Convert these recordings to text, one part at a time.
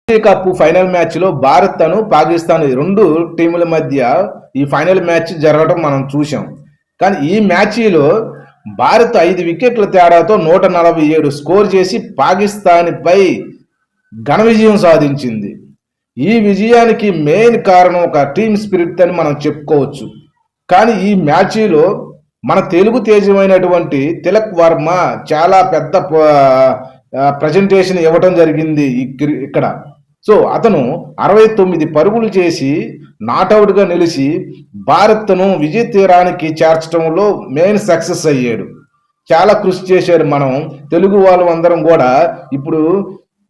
Cup final మ్యాచ్లో భారత్ అను పాకిస్తాన్ రెండు టీముల మధ్య ఈ ఫైనల్ మ్యాచ్ జరగడం మనం చూసాం. కానీ ఈ మ్యాచ్లో భారత్ 5 వికెట్ల తేడాతో 147 స్కోర్ చేసి పాకిస్తాన్పై ఘన విజయం సాధించింది. ఈ విజయానికి మెయిన్ కారణం ఒక టీమ్ స్పిరిట్ అని మనం చెప్పుకోవచ్చు. కానీ ఈ మ్యాచ్లో మన తెలుగు తేజమైనటువంటి తిలక్ వర్మ చాలా పెద్ద ప్రజెంటేషన్ ఇవ్వటం జరిగింది ఇక్కడ. సో అతను 69 పరుగులు చేసి నాట్అవుట్గా నిలిచి భారత్ను విజయ తీరానికి చేర్చడంలో మెయిన్ సక్సెస్ అయ్యాడు. చాలా కృషి చేశాడు. మనం తెలుగు వాళ్ళు అందరం కూడా ఇప్పుడు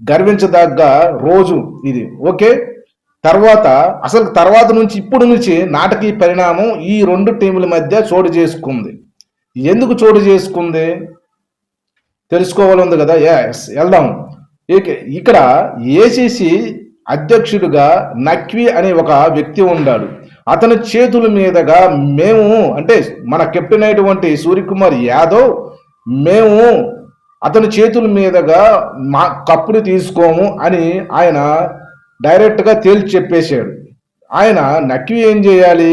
గర్వించదగ్గ రోజు ఇది. ఓకే, తర్వాత నుంచి ఇప్పుడు నుంచి నాటకీయ పరిణామం ఈ రెండు టీముల మధ్య చోటు చేసుకుంది. ఎందుకు చోటు చేసుకుంది తెలుసుకోవాలి ఉంది కదా. వెళ్దాం. ఇక్కడ ఏసీసీ అధ్యక్షుడిగా నఖ్వీ అనే ఒక వ్యక్తి ఉన్నాడు. అతని చేతుల మీదుగా మేము అంటే మన కెప్టెన్ అయినటువంటి సూర్యకుమార్ యాదవ్ మేము అతని చేతుల మీదుగా మా కప్పుని తీసుకోము అని ఆయన డైరెక్ట్గా తేల్చి చెప్పేశాడు. ఆయన నఖ్వీ ఏం చేయాలి,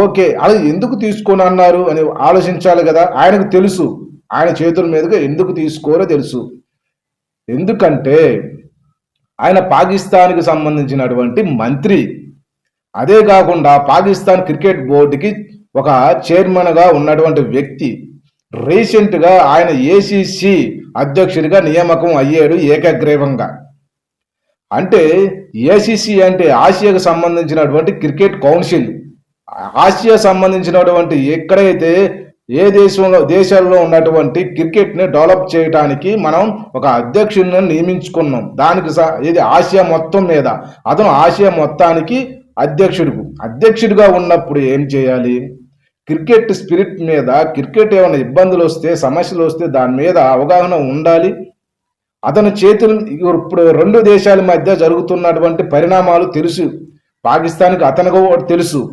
ఓకే అలా ఎందుకు తీసుకొని అన్నారు అని ఆలోచించాలి కదా. ఆయనకు తెలుసు ఆయన చేతుల మీదుగా ఎందుకు తీసుకోరో తెలుసు. ఎందుకంటే ఆయన పాకిస్తాన్కి సంబంధించినటువంటి మంత్రి. అదే కాకుండా పాకిస్తాన్ క్రికెట్ బోర్డుకి ఒక చైర్మన్గా ఉన్నటువంటి వ్యక్తి. రీసెంట్గా ఆయన ఏసీసీ అధ్యక్షుడిగా నియామకం అయ్యాడు ఏకగ్రీవంగా. అంటే ఏసీసీ అంటే ఆసియాకు సంబంధించినటువంటి క్రికెట్ కౌన్సిల్. ఆసియా సంబంధించినటువంటి ఎక్కడైతే ఏ దేశాల్లో ఉన్నటువంటి క్రికెట్ని డెవలప్ చేయడానికి మనం ఒక అధ్యక్షుడిని నియమించుకున్నాం. దానికి ఇది ఆసియా మొత్తం మీద అతను ఆసియా మొత్తానికి అధ్యక్షుడిగా ఉన్నప్పుడు ఏం చేయాలి, క్రికెట్ స్పిరిట్ మీద, క్రికెట్ ఏమైనా ఇబ్బందులు వస్తే సమస్యలు వస్తే దాని మీద అవగాహన ఉండాలి. అతని చేతులు ఇప్పుడు రెండు దేశాల మధ్య జరుగుతున్నటువంటి పరిణామాలు తెలుసు, పాకిస్తాన్కి అతనికి తెలుసు.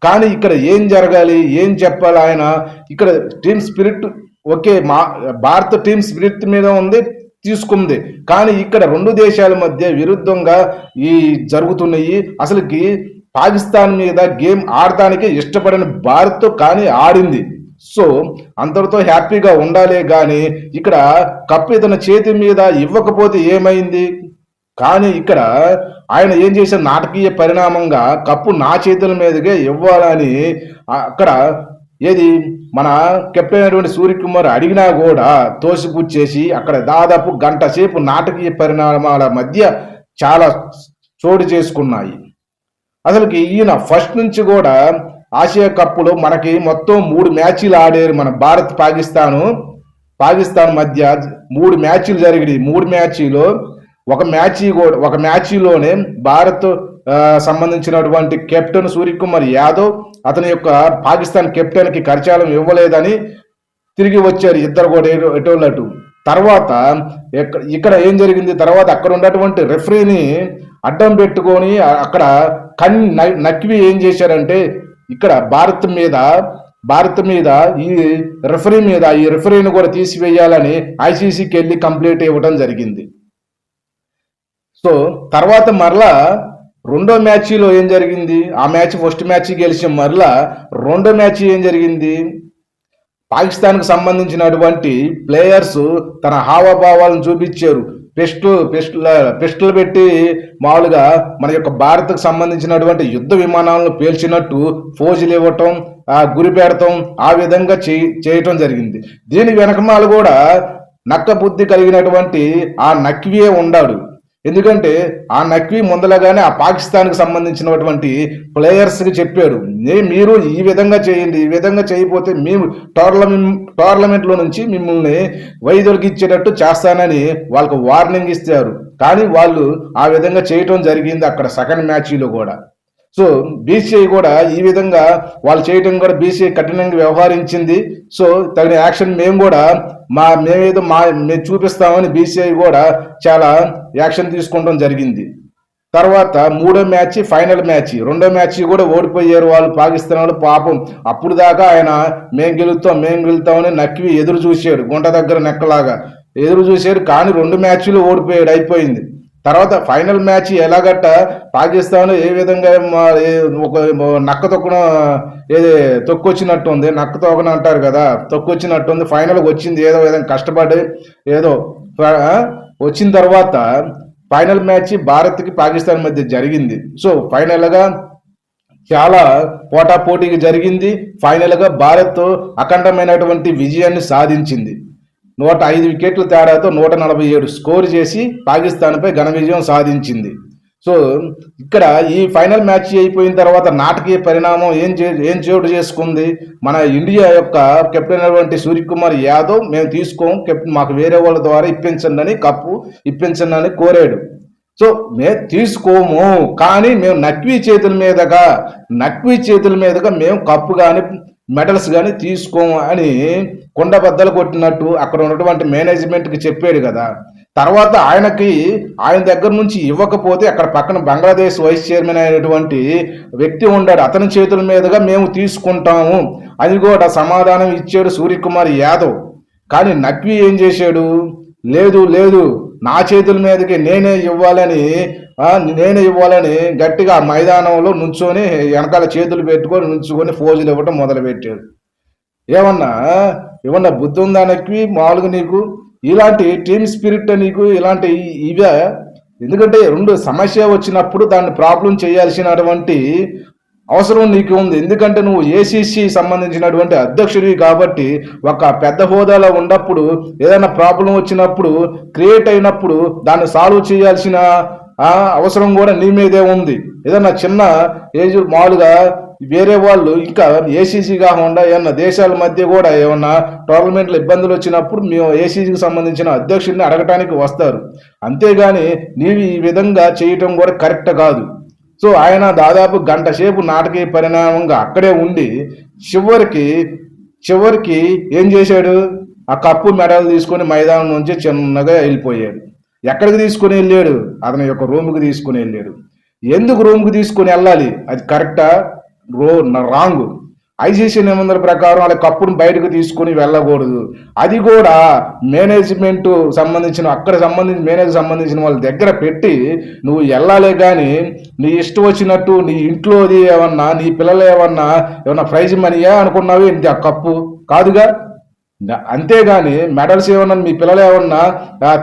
కానీ ఇక్కడ ఏం జరగాలి, ఏం చెప్పాలి, ఆయన ఇక్కడ టీమ్ స్పిరిట్ ఓకే భారత టీమ్ స్పిరిట్ మీద ఉంది తీసుకుంది. కానీ ఇక్కడ రెండు దేశాల మధ్య విరుద్ధంగా ఈ జరుగుతున్నాయి. అసలుకి పాకిస్తాన్ మీద గేమ్ ఆడటానికి ఇష్టపడిన భారత్ కానీ ఆడింది. సో అందరితో హ్యాపీగా ఉండాలి. కానీ ఇక్కడ కప్పు ఇతని చేతి మీద ఇవ్వకపోతే ఏమైంది. కానీ ఇక్కడ ఆయన ఏం చేశారు, నాటకీయ పరిణామంగా కప్పు నా చేతుల మీదుగా ఇవ్వాలని అక్కడ ఏది మన కెప్టెన్ అయినటువంటి సూర్యకుమార్ అడిగినా కూడా తోసిపుచ్చేసి అక్కడ దాదాపు గంట సేపు నాటకీయ పరిణామాల మధ్య చాలా చోటు చేసుకున్నాయి. అసలుకి ఈయన ఫస్ట్ నుంచి కూడా ఆసియా కప్పులో మనకి మొత్తం 3 మ్యాచ్లు ఆడారు. మన భారత్ పాకిస్తాన్ మధ్య 3 మ్యాచ్లు జరిగినాయి. 3 మ్యాచ్లో ఒక మ్యాచ్లోనే భారత్ సంబంధించినటువంటి కెప్టెన్ సూర్యకుమార్ యాదవ్ అతని యొక్క పాకిస్తాన్ కెప్టెన్కి కరచాలం ఇవ్వలేదని తిరిగి వచ్చారు ఇద్దరు కూడా ఎటోళ్ళటు. తర్వాత ఇక్కడ ఏం జరిగింది, తర్వాత అక్కడ ఉన్నటువంటి రెఫరీని అడ్డం పెట్టుకొని అక్కడ నఖ్వీ ఏం చేశారంటే ఇక్కడ భారత్ మీద ఈ రెఫరీని కూడా తీసివేయాలని ఐసీసీకి వెళ్ళి కంప్లైంట్ ఇవ్వడం జరిగింది. సో తర్వాత మరలా రెండో మ్యాచ్లో ఏం జరిగింది, ఆ మ్యాచ్ ఫస్ట్ మ్యాచ్ గెలిచి మరలా రెండో మ్యాచ్ ఏం జరిగింది, పాకిస్తాన్కి సంబంధించినటువంటి ప్లేయర్స్ తన హావభావాలను చూపించారు. పిస్టల్ పెట్టి మామూలుగా మన యొక్క భారత్కు సంబంధించినటువంటి యుద్ధ విమానాలను పేల్చినట్టు ఫోజులు ఇవ్వటం, గురి పెడతాం, ఆ విధంగా చేయటం జరిగింది. దీని వెనకమాల కూడా నక్క బుద్ధి కలిగినటువంటి ఆ నఖ్వీయే ఉన్నాడు. ఎందుకంటే ఆ నఖ్వీ ముందలగానే ఆ పాకిస్తాన్కి సంబంధించినటువంటి ప్లేయర్స్కి చెప్పాడు, మీరు ఈ విధంగా చేయండి, ఈ విధంగా చేయకపోతే మేము టోర్నమెంట్లో నుంచి మిమ్మల్ని వైదొలిగిచ్చేటట్టు చేస్తానని వాళ్ళకు వార్నింగ్ ఇస్తారు. కానీ వాళ్ళు ఆ విధంగా చేయటం జరిగింది అక్కడ సెకండ్ మ్యాచ్లో కూడా. సో బీసీఐ కూడా ఈ విధంగా వాళ్ళు చేయటం కూడా బీసీఐ కఠినంగా వ్యవహరించింది. సో తగిన యాక్షన్ మేము చూపిస్తామని బీసీఐ కూడా చాలా యాక్షన్ తీసుకోవడం జరిగింది. తర్వాత మూడో మ్యాచ్ ఫైనల్ మ్యాచ్, రెండో మ్యాచ్ కూడా ఓడిపోయారు వాళ్ళు పాకిస్తాన్ వాళ్ళు. పాపం అప్పుడు దాకా ఆయన మేము గెలుస్తామని నఖ్వీ ఎదురు చూశాడు, గుంట దగ్గర నెక్కలాగా ఎదురు చూశారు. కానీ 2 మ్యాచ్లు ఓడిపోయాడు, అయిపోయింది. తర్వాత ఫైనల్ మ్యాచ్ ఎలాగట్ట పాకిస్తాన్ ఏ విధంగా ఒక నక్క తొక్కున ఏది తొక్కొచ్చినట్టు ఉంది, నక్క తొక్కన అంటారు కదా, తొక్కొచ్చినట్టుంది. ఫైనల్కి వచ్చింది ఏదో విధంగా కష్టపడి ఏదో వచ్చిన తర్వాత ఫైనల్ మ్యాచ్ భారత్కి పాకిస్తాన్ మధ్య జరిగింది. సో ఫైనల్గా చాలా పోటాపోటీగా జరిగింది. ఫైనల్గా భారత్ అఖండమైనటువంటి విజయాన్ని సాధించింది. 105 వికెట్ల తేడాతో 147 స్కోర్ చేసి పాకిస్తాన్పై ఘన విజయం సాధించింది. సో ఇక్కడ ఈ ఫైనల్ మ్యాచ్ అయిపోయిన తర్వాత నాటకీయ పరిణామం ఏం చోటు చేసుకుంది. మన ఇండియా యొక్క కెప్టెన్ అయినటువంటి సూర్యకుమార్ యాదవ్ మేము తీసుకోం, కెప్టెన్ మాకు వేరే వాళ్ళ ద్వారా ఇప్పించండి అని, కప్పు ఇప్పించండి అని కోరాడు. సో మేము తీసుకోము, కానీ మేము నక్వీ చేతుల మీదుగా మేము కప్పు కానీ మెడల్స్ కానీ తీసుకోము అని కుండబద్దలు కొట్టినట్టు అక్కడ ఉన్నటువంటి మేనేజ్మెంట్కి చెప్పాడు కదా. తర్వాత ఆయన దగ్గర నుంచి ఇవ్వకపోతే అక్కడ పక్కన బంగ్లాదేశ్ వైస్ చైర్మన్ అయినటువంటి వ్యక్తి ఉన్నాడు, అతని చేతుల మీదుగా మేము తీసుకుంటాము అది కూడా సమాధానం ఇచ్చాడు సూర్యకుమార్ యాదవ్. కానీ నక్వీ ఏం చేశాడు, లేదు నా చేతుల మీదకి నేనే ఇవ్వాలని గట్టిగా మైదానంలో నుంచొని వెనకాల చేతులు పెట్టుకొని నుంచుకొని ఫోజులు ఇవ్వటం మొదలుపెట్టాడు. ఏమన్నా బుద్ధి ఉందా నక్వి? మామూలుగా నీకు ఇలాంటి టీమ్ స్పిరిట్ నీకు ఇలాంటి ఇవే? ఎందుకంటే రెండు సమస్య వచ్చినప్పుడు దాన్ని ప్రాబ్లం చేయాల్సినటువంటి అవసరం నీకు ఉంది. ఎందుకంటే నువ్వు ఏసీసీ సంబంధించినటువంటి అధ్యక్షుడివి కాబట్టి ఒక పెద్ద హోదాలో ఉన్నప్పుడు ఏదైనా ప్రాబ్లం వచ్చినప్పుడు క్రియేట్ అయినప్పుడు దాన్ని సాల్వ్ చేయాల్సిన అవసరం కూడా నీ మీదే ఉంది. ఏదన్నా చిన్న ఏజ్ మామూలుగా వేరే వాళ్ళు ఇంకా ఏసీసీ కాకుండా ఏమన్నా దేశాల మధ్య కూడా ఏమన్నా టోర్నమెంట్లు ఇబ్బందులు వచ్చినప్పుడు మేము ఏసీసీకి సంబంధించిన అధ్యక్షుడిని అడగటానికి వస్తారు, అంతేగాని నీవు ఈ విధంగా చేయటం కూడా కరెక్ట్ కాదు. సో ఆయన దాదాపు గంట సేపు నాటకీయ పరిణామంగా అక్కడే ఉండి చివరికి ఏం చేశాడు, ఆ కప్పు మెడల్ తీసుకొని మైదానం నుంచి చిన్నగా వెళ్ళిపోయాడు. ఎక్కడికి తీసుకుని వెళ్ళాడు? అతని యొక్క రూమ్కి తీసుకుని వెళ్ళాడు. ఎందుకు రూమ్కి తీసుకుని వెళ్ళాలి? అది కరెక్టా? రాంగ్. ఐసీసీ నిబంధనల ప్రకారం వాళ్ళ కప్పును బయటకు తీసుకుని వెళ్ళకూడదు. అది కూడా మేనేజ్మెంట్ మేనేజ్ సంబంధించిన వాళ్ళ దగ్గర పెట్టి నువ్వు వెళ్ళాలే కానీ నీ ఇష్టం వచ్చినట్టు నీ ఇంట్లోది ఏమన్నా నీ పిల్లలు ఏమన్నా ప్రైజ్ మనీయా అనుకున్నావు ఇంత కప్పు కాదుగా. అంతేగాని మెడల్స్ ఏమన్నా మీ పిల్లలు ఏమన్నా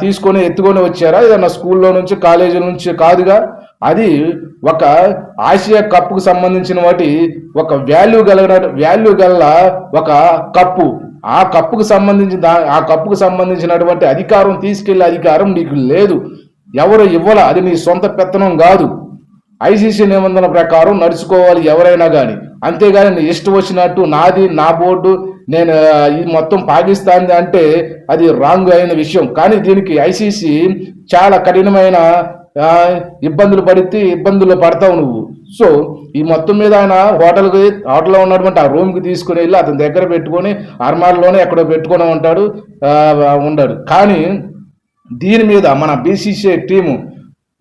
తీసుకొని ఎత్తుకొని వచ్చారా ఏదన్నా స్కూల్లో నుంచి కాలేజీల నుంచి కాదుగా. అది ఒక ఆసియా కప్పుకు సంబంధించిన ఒక వాల్యూ గల ఒక కప్పు. ఆ కప్పుకు సంబంధించినటువంటి అధికారం తీసుకెళ్లే అధికారం నీకు లేదు, ఎవరు ఇవ్వాల. అది నీ సొంత పెత్తనం కాదు. ఐసీసీ నిబంధనల ప్రకారం నడుచుకోవాలి ఎవరైనా కానీ, అంతేగాని నీ ఇష్టం వచ్చినట్టు నాది నా బోర్డు నేను ఇది మొత్తం పాకిస్తాన్ అంటే అది రాంగ్ అయిన విషయం. కానీ దీనికి ఐసీసీ చాలా కఠినమైన ఇబ్బందులు పడతావు నువ్వు. సో ఈ మొత్తం మీద ఆయన హోటల్లో ఉన్నటువంటి ఆ రూమ్కి తీసుకుని వెళ్ళి అతని దగ్గర పెట్టుకొని అర్మార్లోనే ఎక్కడో పెట్టుకొని ఉన్నాడు. కానీ దీని మీద మన బీసీసీఐ టీము,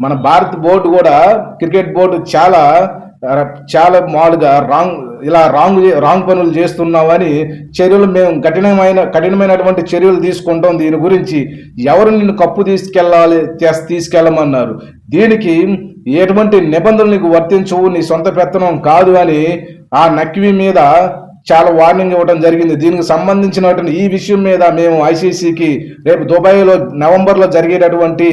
మన భారత్ బోర్డు కూడా, క్రికెట్ బోర్డు చాలా మామూలుగా రాంగ్ పనులు చేస్తున్నామని చర్యలు మేము కఠినమైనటువంటి చర్యలు తీసుకుంటాం. దీని గురించి ఎవరు నిన్ను కప్పు తీసుకెళ్ళమన్నారు? దీనికి ఎటువంటి నిబంధనలు నీకు వర్తించవు, నీ సొంత పెత్తనం కాదు అని ఆ నక్వి మీద చాలా వార్నింగ్ ఇవ్వడం జరిగింది. దీనికి సంబంధించినటువంటి ఈ విషయం మీద మేము ఐసీసీకి రేపు దుబాయ్లో నవంబర్లో జరిగేటటువంటి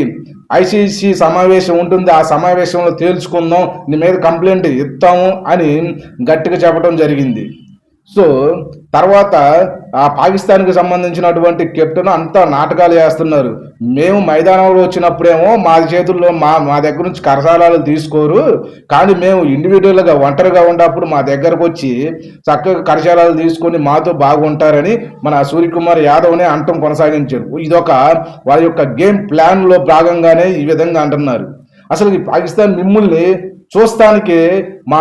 ఐసీసీ సమావేశం ఉంటుంది, ఆ సమావేశంలో తేల్చుకుందాం, నీ మీద కంప్లైంట్ ఇస్తాము అని గట్టిగా చెప్పడం జరిగింది. సో తర్వాత ఆ పాకిస్తాన్కి సంబంధించినటువంటి కెప్టెన్ అంతా నాటకాలు చేస్తున్నారు. మేము మైదానంలో వచ్చినప్పుడేమో మా చేతుల్లో మా దగ్గర నుంచి కరసాలాలు తీసుకోరు, కానీ మేము ఇండివిజువల్గా ఒంటరిగా ఉన్నప్పుడు మా దగ్గరకు వచ్చి చక్కగా కరసాలాలు తీసుకొని మాతో బాగుంటారని మన సూర్యకుమార్ యాదవ్నే అంటం కొనసాగించారు. ఇదొక వాళ్ళ యొక్క గేమ్ ప్లాన్లో భాగంగానే ఈ విధంగా అంటున్నారు. అసలు ఈ పాకిస్తాన్ మిమ్మల్ని చూస్తానికి మా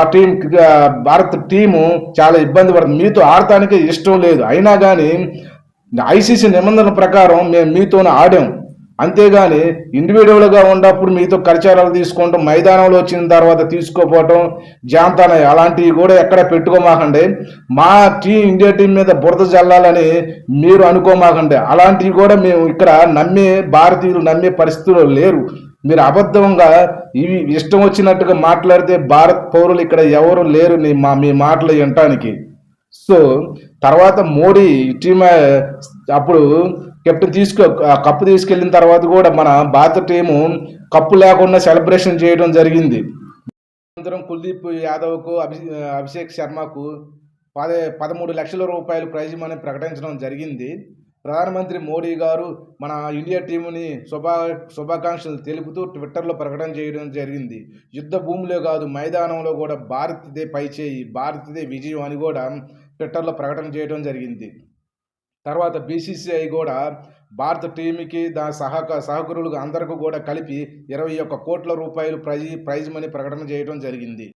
భారత టీము చాలా ఇబ్బంది పడుతుంది, మీతో ఆడటానికి ఇష్టం లేదు. అయినా కానీ ఐసీసీ నిబంధనల ప్రకారం మేము మీతోనే ఆడాం. అంతేగాని ఇండివిజువల్గా ఉన్నప్పుడు మీతో కరచారాలు తీసుకుంటాం, మైదానంలో వచ్చిన తర్వాత తీసుకోపోవటం, జాంతాన అలాంటివి కూడా ఎక్కడ పెట్టుకోమాకండి. మా ఇండియా టీం మీద బురద జల్లాలని మీరు అనుకోమాకండి. అలాంటివి కూడా మేము ఇక్కడ భారతీయులు నమ్మే పరిస్థితుల్లో లేరు. మీరు అబద్ధంగా ఇవి ఇష్టం వచ్చినట్టుగా మాట్లాడితే భారత్ పౌరులు ఇక్కడ ఎవరు లేరు మీ మాటలు వినటానికి. సో తర్వాత మోడీ టీమ్ అప్పుడు కెప్టెన్ కప్పు తీసుకెళ్లిన తర్వాత కూడా మన భారత టీము కప్పు లేకుండా సెలబ్రేషన్ చేయడం జరిగింది. అనంతరం కుల్దీప్ యాదవ్కు అభిషేక్ శర్మకు 13 లక్షల రూపాయలు ప్రైజ్ మనీ ప్రకటించడం జరిగింది. ప్రధానమంత్రి మోడీ గారు మన ఇండియా టీముని శుభాకాంక్షలు తెలుపుతూ ట్విట్టర్లో ప్రకటన చేయడం జరిగింది. యుద్ధ భూమిలో కాదు, మైదానంలో కూడా భారత్దే పైచేయి, భారత్దే విజయం అని కూడా ట్విట్టర్లో ప్రకటన చేయడం జరిగింది. తర్వాత బీసీసీఐ కూడా భారత టీంకి దాని సహకారులకు అందరికీ కూడా కలిపి 21 కోట్ల రూపాయలు ప్రైజ్ మనీ ప్రకటన చేయడం జరిగింది.